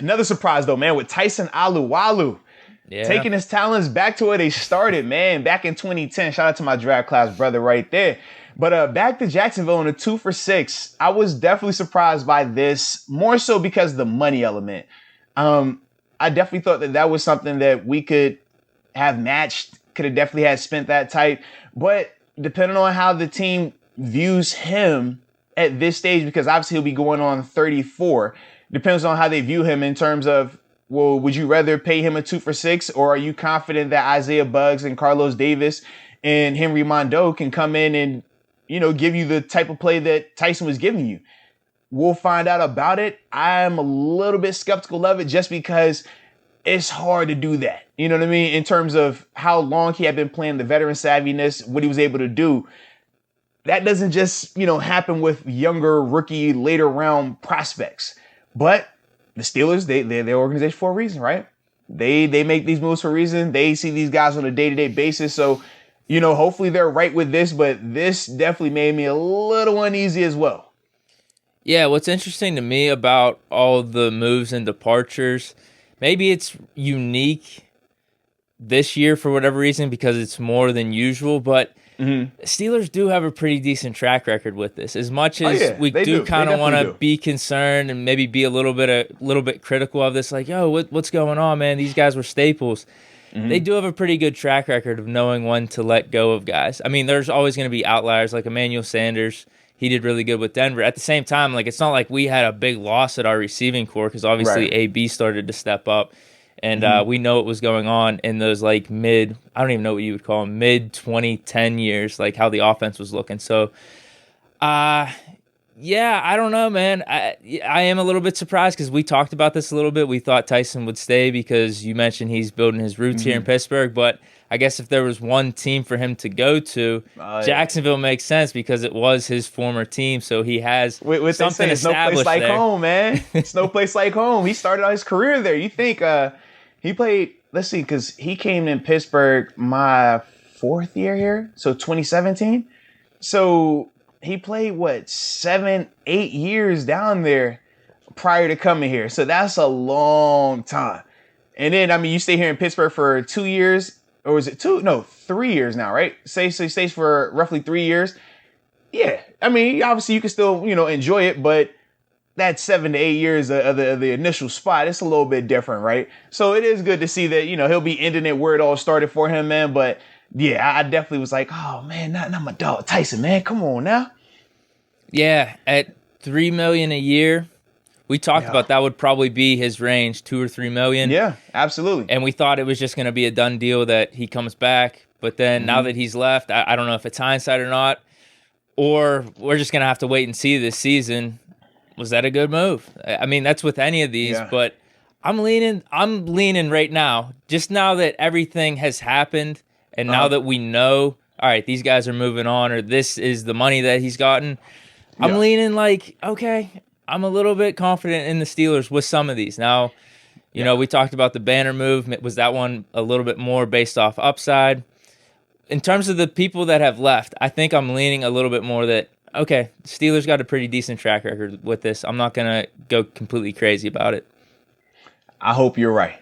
Another surprise, though, man, with Tyson Alualu. Yeah. Taking his talents back to where they started, man, back in 2010. Shout out to my draft class brother right there. But back to Jacksonville on a 2 for 6. I was definitely surprised by this, more so because of the money element. I definitely thought that was something that we could have matched, could have definitely had spent that type. But depending on how the team views him at this stage, because obviously he'll be going on 34, depends on how they view him in terms of, well, would you rather pay him a 2 for 6, or are you confident that Isaiah Buggs and Carlos Davis and Henry Mondeau can come in and, give you the type of play that Tyson was giving you? We'll find out about it. I'm a little bit skeptical of it just because it's hard to do that. You know what I mean? In terms of how long he had been playing, the veteran savviness, what he was able to do. That doesn't just, happen with younger rookie later round prospects. But the Steelers, they're their organization for a reason, right? They make these moves for a reason. They see these guys on a day-to-day basis. So, hopefully they're right with this, but this definitely made me a little uneasy as well. Yeah, what's interesting to me about all the moves and departures, maybe it's unique this year for whatever reason because it's more than usual, but Steelers do have a pretty decent track record with this. As much as we do kind of want to be concerned and maybe be a little bit critical of this, like, yo, what's going on, man? These guys were staples. They do have a pretty good track record of knowing when to let go of guys. I mean, there's always going to be outliers like Emmanuel Sanders. He did really good with Denver. At the same time, like, it's not like we had a big loss at our receiving core because obviously AB started to step up. And we know what was going on in those I don't even know what you would call them, mid-2010 years, like how the offense was looking. So, yeah, I don't know, man. I am a little bit surprised because we talked about this a little bit. We thought Tyson would stay because you mentioned he's building his roots here in Pittsburgh. But I guess if there was one team for him to go to, Jacksonville makes sense because it was his former team. So he has something established there. It's no place like home, man. It's no place like home. He started his career there. You think he played, let's see, because he came in Pittsburgh my 4th year here, so 2017. So he played, 7-8 years down there prior to coming here. So that's a long time. And then, you stay here in Pittsburgh for 2 years, or is it 2? No, 3 years now, right? So he stays for roughly 3 years. Yeah, obviously you can still, enjoy it, but that 7 to 8 years of the initial spot, it's a little bit different, right? So it is good to see that, he'll be ending it where it all started for him, man. But yeah, I definitely was like, oh man, not my dog Tyson, man. Come on now. Yeah, at $3 million a year, we talked about that would probably be his range, $2 or $3 million. Yeah, absolutely. And we thought it was just going to be a done deal that he comes back. But then now that he's left, I don't know if it's hindsight or not, or we're just going to have to wait and see this season. Was that a good move? That's with any of these, but I'm leaning right now, just now that everything has happened and now that we know, all right, these guys are moving on or this is the money that he's gotten. I'm leaning like, okay, I'm a little bit confident in the Steelers with some of these. Now, you know, we talked about the banner move. Was that one a little bit more based off upside? In terms of the people that have left, I think I'm leaning a little bit more that, okay, Steelers got a pretty decent track record with this. I'm not going to go completely crazy about it. I hope you're right.